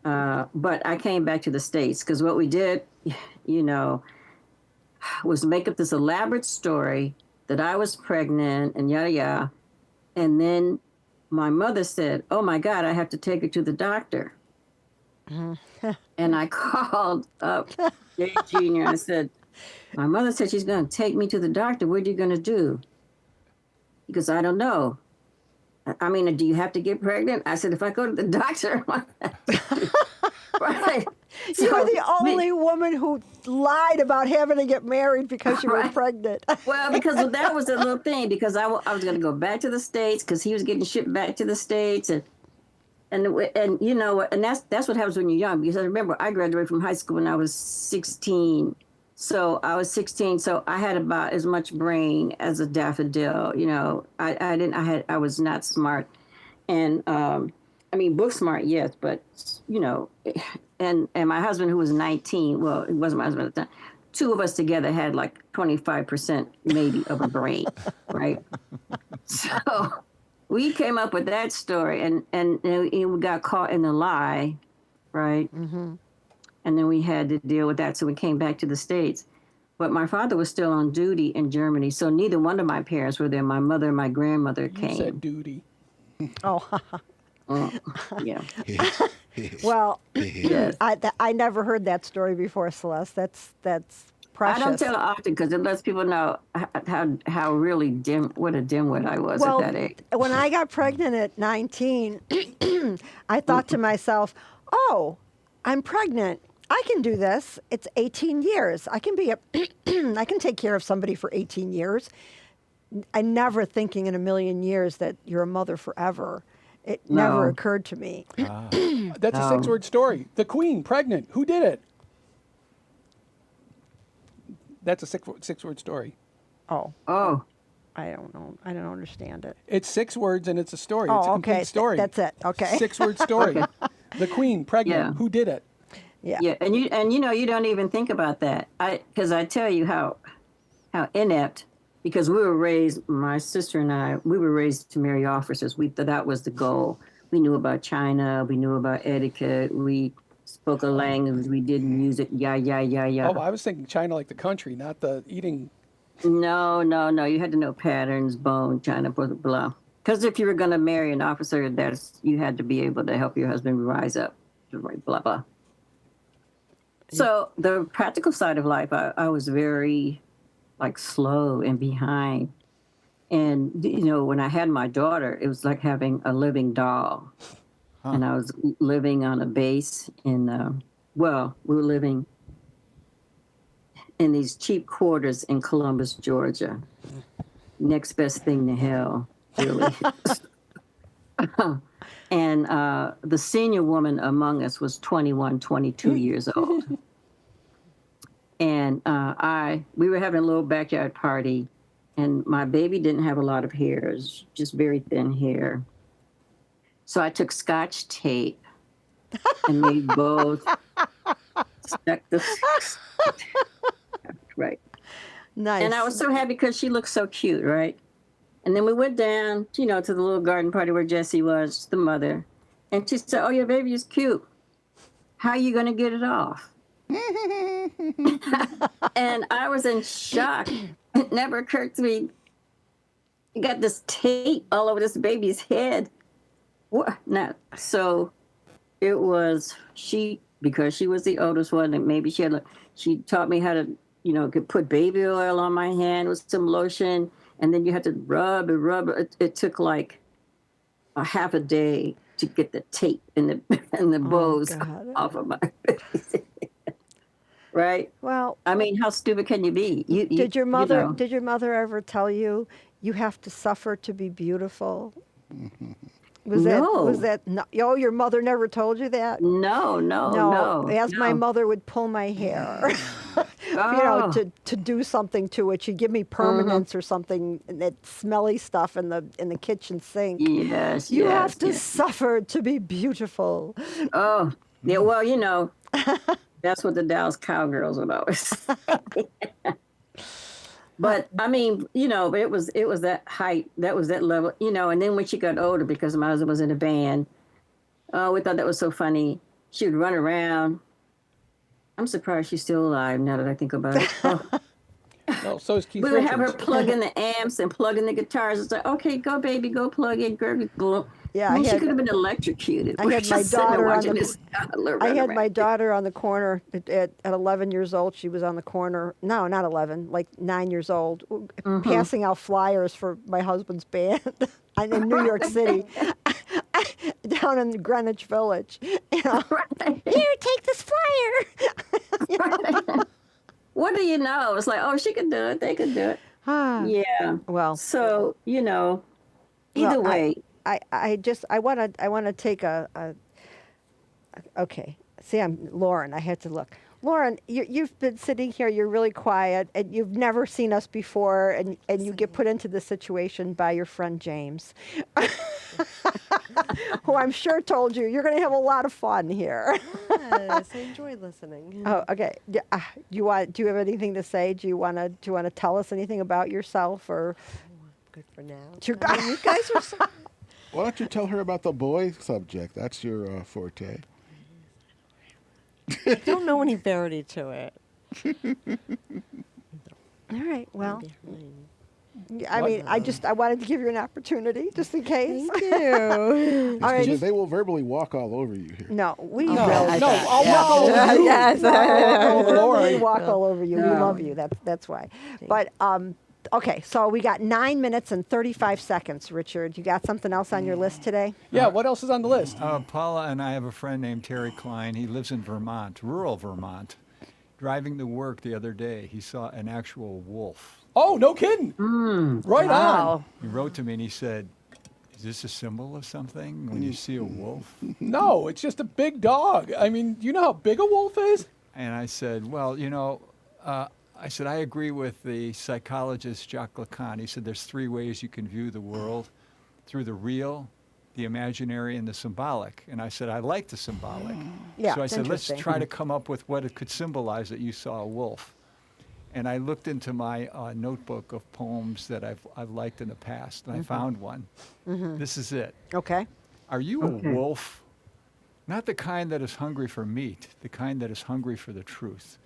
But I came back to the States because what we did, you know, was make up this elaborate story that I was pregnant and yada yada. And then my mother said, "Oh my God, I have to take her to the doctor." And I called up Jay Jr. and I said, "My mother said she's going to take me to the doctor. What are you going to do?" He goes, "I don't know." I mean, do you have to get pregnant? I said, if I go to the doctor, right? You were the we- only woman who lied about having to get married because you were Right. pregnant. Well, because that was the little thing. Because I was going to go back to the States because he was getting shipped back to the States, and you know, and that's what happens when you're young. Because I remember I graduated from high school when I was 16. So I was 16. So I had about as much brain as a daffodil. You know, I was not smart, and I mean, book smart, yes, but you know, and my husband who was 19. Well, he wasn't my husband at the time. Two of us together had like 25% maybe of a brain, right? So we came up with that story, and we got caught in the lie, right? Mm-hmm. And then we had to deal with that. So we came back to the States. But my father was still on duty in Germany, so neither one of my parents were there. My mother and my grandmother You came. said duty. Oh, Yeah. well, Yes. I never heard that story before, Celeste. That's precious. I don't tell it often because it lets people know how really what a dimwit I was Well, at that age. when I got pregnant at 19, I thought to myself, "Oh, I'm pregnant. I can do this. It's 18 years. I can I can take care of somebody for 18 years." I never thinking in a million years that you're a mother forever. It never No. occurred to me. That's a 6-word story. The Queen, pregnant. Who did it? That's a six-word story. Oh, Oh, I don't know. I don't understand it. It's 6 words and it's a story. It's a Oh, complete okay. story. That's it. Okay. 6-word story. The Queen, pregnant. Yeah. Who did it? Yeah. yeah, and you know you don't even think about that. Because I tell you how inept. Because we were raised, my sister and I, we were raised to marry officers. That was the goal. We knew about China. We knew about etiquette. We spoke a language. We did music. Yeah. Oh, I was thinking China like the country, not the eating. No. You had to know patterns, bone, China, blah, blah. Because if you were going to marry an officer, you had to be able to help your husband rise up, blah, blah. So the practical side of life, I was very like slow and behind. And, you know, when I had my daughter, it was like having a living doll. And I was living on a base we were living in these cheap quarters in Columbus, Georgia. Next best thing to hell, really. And the senior woman among us was 21, 22 years old. And we were having a little backyard party, and my baby didn't have a lot of hair, it was just very thin hair. So I took Scotch tape and made both, stuck the right. Nice. And I was so happy because she looked so cute, right? And then we went down, you know, to the little garden party where Jessie was, the mother. And she said, "Oh, your baby is cute. How are you going to get it off?" And I was in shock. It never occurred to me. You got this tape all over this baby's head. What? Now, so it was because she was the oldest one, and maybe she taught me how to, you know, could put baby oil on my hand with some lotion, and then you had to rub and rub. It took like a half a day to get the tape and the bows God. off of my face. Right? Well, I mean, how stupid can you be? did your mother You know. did your mother ever tell you you have to suffer to be beautiful? Was No. that no, oh, your mother never told you that? No. As my no. mother would pull my hair, you know, Oh. to do something to it. She'd give me permanence or something, that smelly stuff in the kitchen sink. Yes. You yes, have to yes. suffer to be beautiful. Oh, yeah. Well, you know, that's what the Dallas Cowgirls would always say. But I mean, you know, it was that height, that was that level, you know. And then when she got older, because my husband was in a band, we thought that was so funny. She would run around. I'm surprised she's still alive now that I think about it. Oh. No, so is Keith We would have her Richards. plug in the amps and plug in the guitars. It's like, okay, go baby, go plug in, girl. Yeah, I mean, I she had- could have been electrocuted. I We're had my just sitting there daughter on watching the- this toddler I run had around. my daughter on the corner at 11 years old. She was on the corner. No, not 11, like 9 years old, passing out flyers for my husband's band in New York City. down in Greenwich Village. You know, here, take this flyer. What do you know? It's like, oh, she can do it. They can do it. Yeah. Well, So, either well, way. I want to take okay. See, I'm Lauren. I had to look. Lauren, you've been sitting here. You're really quiet, and you've never seen us before, and you get put into this situation by your friend James, who I'm sure told you you're going to have a lot of fun here. Yes, I enjoy listening. Oh, okay. Do you have anything to say? Do you want to tell us anything about yourself, or? Good for now. You You guys are so Why don't you tell her about the boy subject? That's your forte. I don't know any verity to it. All right. Well, Behind. I mean, I wanted to give you an opportunity just in case. Thank you. All right. They will verbally walk all over you here. No, we No, really no, I'll walk all over you. Yes. I'll walk all over we Lauren. walk all over you. We No. love you. That's why. But okay, so we got 9 minutes and 35 seconds. Richard, you got something else on your list today? Yeah, what else is on the list? Paula and I have a friend named Terry Klein. He lives in Vermont, rural Vermont. Driving to work the other day, he saw an actual wolf. Oh, no kidding. Right on. Wow. He wrote to me and he said, "Is this a symbol of something when you see a wolf?" No, it's just a big dog. I mean, do you know how big a wolf is? And I said, "Well, I said, I agree with the psychologist Jacques Lacan. He said there's 3 ways you can view the world: through the real, the imaginary, and the symbolic." And I said, I like the symbolic. Yeah, So I it's said, let's interesting. try to come up with what it could symbolize that you saw a wolf. And I looked into my notebook of poems that I've liked in the past, and I found one. This is it. Okay. Are you a wolf? Not the kind that is hungry for meat, the kind that is hungry for the truth,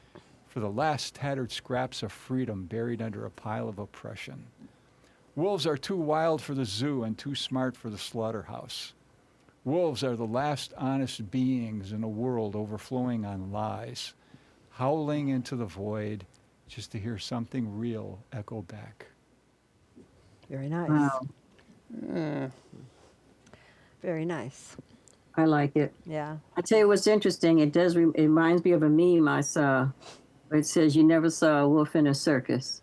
for the last tattered scraps of freedom buried under a pile of oppression. Wolves are too wild for the zoo and too smart for the slaughterhouse. Wolves are the last honest beings in a world overflowing on lies, howling into the void just to hear something real echo back. Very nice. Wow. Very nice. I like it. Yeah. I tell you what's interesting. It reminds me of a meme I saw. Where it says, "You never saw a wolf in a circus."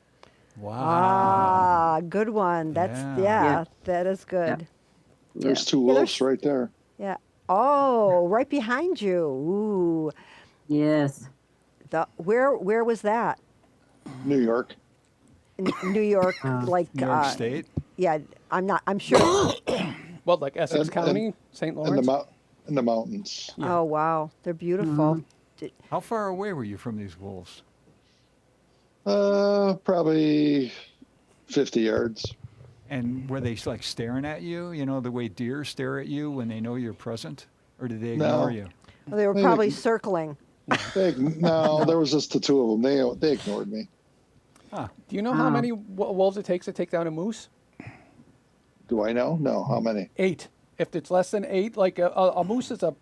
Wow. Ah, good one. That's Yeah. Yeah. that is good. Yeah. There's 2 wolves right there. Yeah. Oh, right behind you. Ooh. Yes. Where was that? New York. In New York, like New York State? Yeah, I'm sure. Well, like Essex And- County, St. In Lawrence. the mountains. Oh wow, they're beautiful. How far away were you from these wolves? Probably 50 yards. And were they like staring at you, the way deer stare at you when they know you're present? Or did they ignore you? Well, they were probably circling. No, there was just the 2 of them. They ignored me. Do you know how many wolves it takes to take down a moose? Do I know? No. How many? 8. If it's less than 8, like a moose is a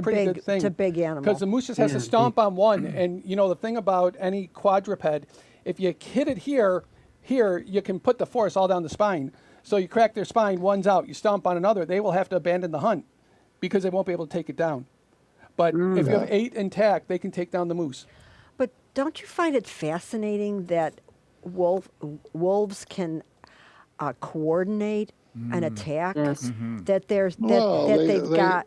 pretty good thing. It's a big animal. Because the moose just has to stomp on one. And the thing about any quadruped, if you hit it here, you can put the force all down the spine. So you crack their spine, one's out. You stomp on another, they will have to abandon the hunt because they won't be able to take it down. But if you have 8 intact, they can take down the moose. But don't you find it fascinating that wolves can coordinate an attack? Yes. That there's Well, that they- they've they- got.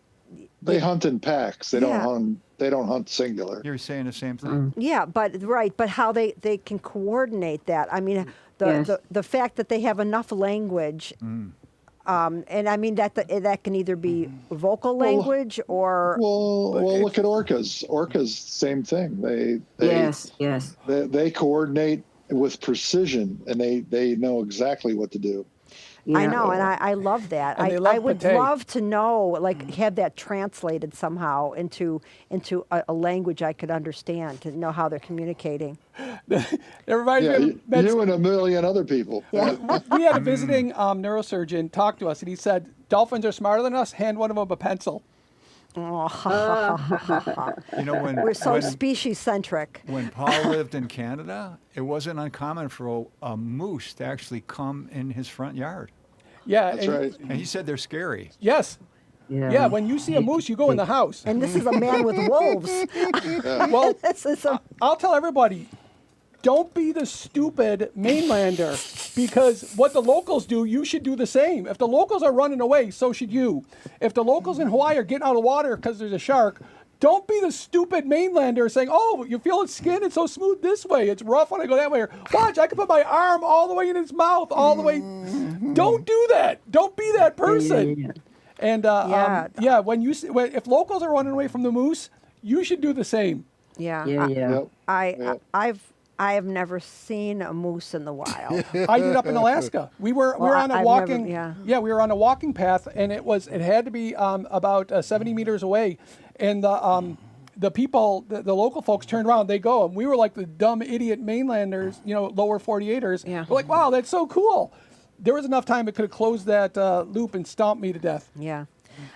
They hunt in packs. They Yeah. don't hunt. They don't hunt singular. You're saying the same thing? Yeah, but how they can coordinate that. I mean, Yes. the fact that they have enough language, and I mean that can either be vocal language or Well, look at orcas. Orcas, same thing. They Yes. they coordinate with precision, and they know exactly what to do. Yeah. I know, and I love that. And they I love would pate. love to know, like, have that translated somehow into a language I could understand, to know how they're communicating. It reminds Yeah, me of you and a million other people. Yeah. we had a visiting neurosurgeon talk to us, and he said, dolphins are smarter than us, hand one of them a pencil. When We're so when, species centric. when Paul lived in Canada, it wasn't uncommon for a moose to actually come in his front yard. Yeah. That's and- right. And he said they're scary. Yes. Yeah, when you see a moose, you go in the house. And this is a man with wolves. Well, This is a, I'll tell everybody, don't be the stupid mainlander, because what the locals do, you should do the same. If the locals are running away, so should you. If the locals in Hawaii are getting out of the water because there's a shark, don't be the stupid mainlander saying, oh, you feel its skin, it's so smooth this way, it's rough when I go that way. Or, watch, I can put my arm all the way in its mouth, all the way. Don't do that. Don't be that person. And Yeah. when if locals are running away from the moose, you should do the same. yeah. Yep. I have never seen a moose in the wild. I did up in Alaska. We were on a I've walking never- we were on a walking path, and it had to be about 70 meters away, and the people, the local folks turned around, they go, and we were like the dumb idiot mainlanders, lower 48ers. Yeah. We're like, wow, that's so cool. There was enough time it could have closed that loop and stomped me to death. Yeah.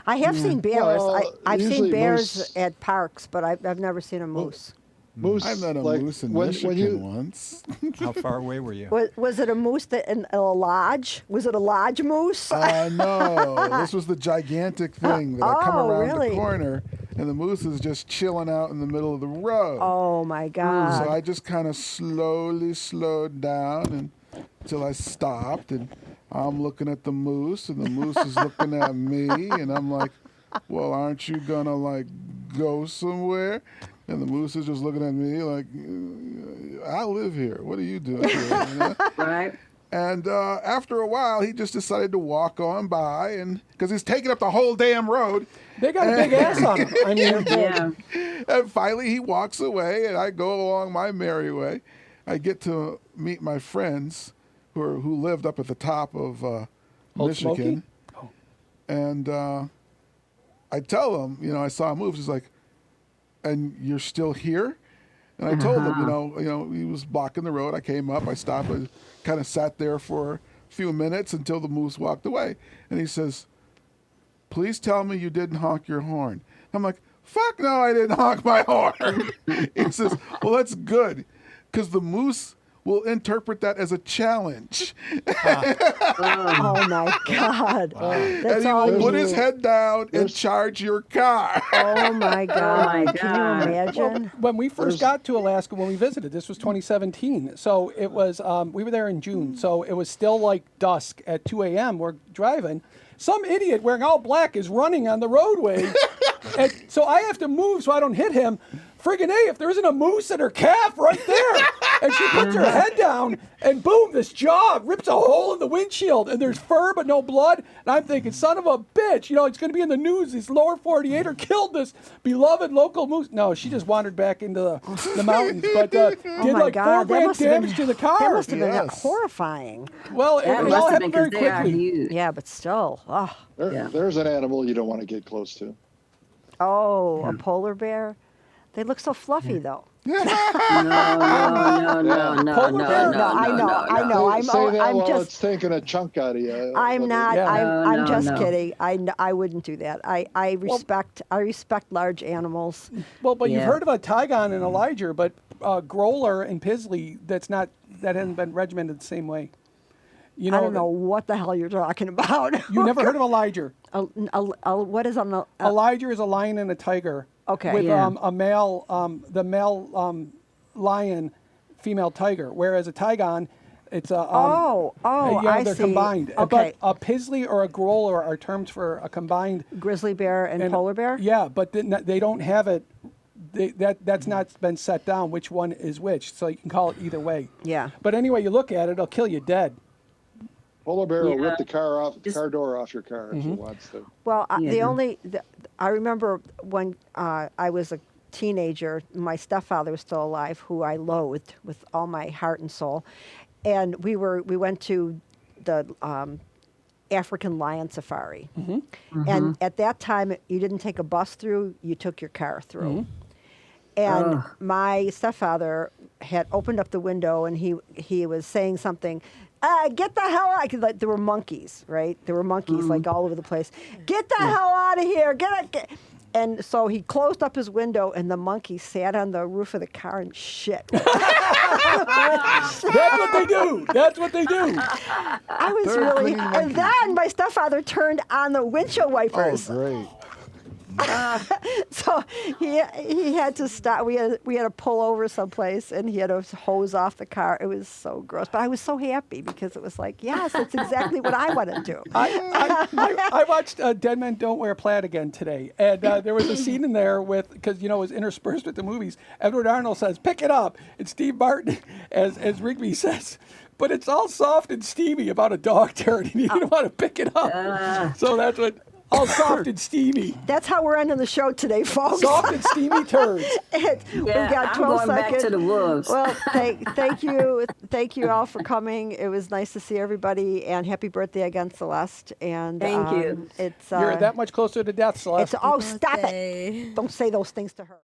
I have seen bears. Well, I've seen usually bears moose- at parks, but I've never seen a moose. Moose. I met a like, moose in when Michigan you, once. How far away were you? Was it a moose that in a lodge? Was it a lodge moose? No, this was the gigantic thing that I come Oh, around really? the corner, and the moose is just chilling out in the middle of the road. Oh my God. So I just kind of slowly slowed down and until I stopped, and I'm looking at the moose, and the moose is looking at me, and I'm like, well, aren't you gonna like go somewhere? And the moose is just looking at me like, I live here. What are you doing here? You know? Right. And after a while, he just decided to walk on by, and because he's taking up the whole damn road. They got a big ass on them. I mean, Yeah. And finally, he walks away, and I go along my merry way. I get to meet my friends who lived up at the top of Old Michigan, Smoky? and I tell them, I saw him move. He's like, "And you're still here?" And I told him, he was blocking the road. I came up, I stopped, I kind of sat there for a few minutes until the moose walked away. And he says, "Please tell me you didn't honk your horn." I'm like, "Fuck no, I didn't honk my horn." He says, "Well, that's good, because the moose will interpret that as a challenge." Oh my God. And That's he all will you put his need. head down and charge your car. Oh my God. my Can God. you imagine? when we first got to Alaska, when we visited, this was 2017. So it was, we were there in June. So it was still like dusk at 2 a.m. We're driving. Some idiot wearing all black is running on the roadway. And so I have to move so I don't hit him. Friggin' A, if there isn't a moose and her calf right there. And she puts her head down, and boom, this jaw rips a hole in the windshield, and there's fur but no blood. And I'm thinking, son of a bitch, it's going to be in the news. This lower 48er killed this beloved local moose. No, she just wandered back into the mountains, but did Oh my like God. $4 grand damage to the car. That must have been Yes. horrifying. Well, it That all must have been happened very because they are quickly. huge. Yeah, but still. Oh, Yeah. There's an animal you don't want to get close to. a polar bear. They look so fluffy, though. No. Polar bear? No, I know. Say that I'm while just. it's taking a chunk out of you. I'm not. Yeah. I'm No, just no. kidding. I wouldn't do that. I respect large animals. Well, but you've Yeah. heard about Tygon and Elijah, but Growler and Pisley, that hasn't been regimented the same way. I don't know what the hell you're talking about. You never heard of Elijah? What is on the? Elijah is a lion and a tiger. Okay. With Yeah. a male, the male lion, female tiger. Whereas a Tygon, it's a. I they're see. combined. Okay. But a Pisley or a Growler are terms for a combined. Grizzly bear and polar bear. Yeah, but they don't have it. That's not been set down which one is which, so you can call it either way. Yeah. But anyway you look at it, it'll kill you dead. Polar bear will Yeah. rip the car door off your car if it wants to. Well, Yeah. I remember when I was a teenager, my stepfather was still alive, who I loathed with all my heart and soul, and we went to the African lion safari, and at that time you didn't take a bus through; you took your car through. And my stepfather had opened up the window, and he was saying something. Get the hell out! 'Cause, like, there were monkeys, right? There were monkeys like all over the place. Get the hell out of here! And so he closed up his window, and the monkey sat on the roof of the car and shit. That's what they do. That's what they do. I was Third really, clean and monkey. then my stepfather turned on the windshield Oh, wipers. great. So he had to stop. We had to pull over someplace, and he had to hose off the car. It was so gross, but I was so happy because it was like, yes, that's exactly what I want to do. I watched Dead Men Don't Wear Plaid again today, and there was a scene in there with, because, you know, it was interspersed with the movies. Edward Arnold says, "Pick it up," and Steve Martin, as Rigby says, "But it's all soft and steamy about a dog turd, and you don't want to pick it up." So that's what, all soft and steamy. That's how we're ending the show today, folks. Soft and steamy turds. We've Yeah, got I'm 12 going seconds. back to the wolves. Well, thank you all for coming. It was nice to see everybody, and happy birthday again, Celeste. And Thank you. It's You're that much closer to death, Celeste. It's stop it! Birthday. Don't say those things to her.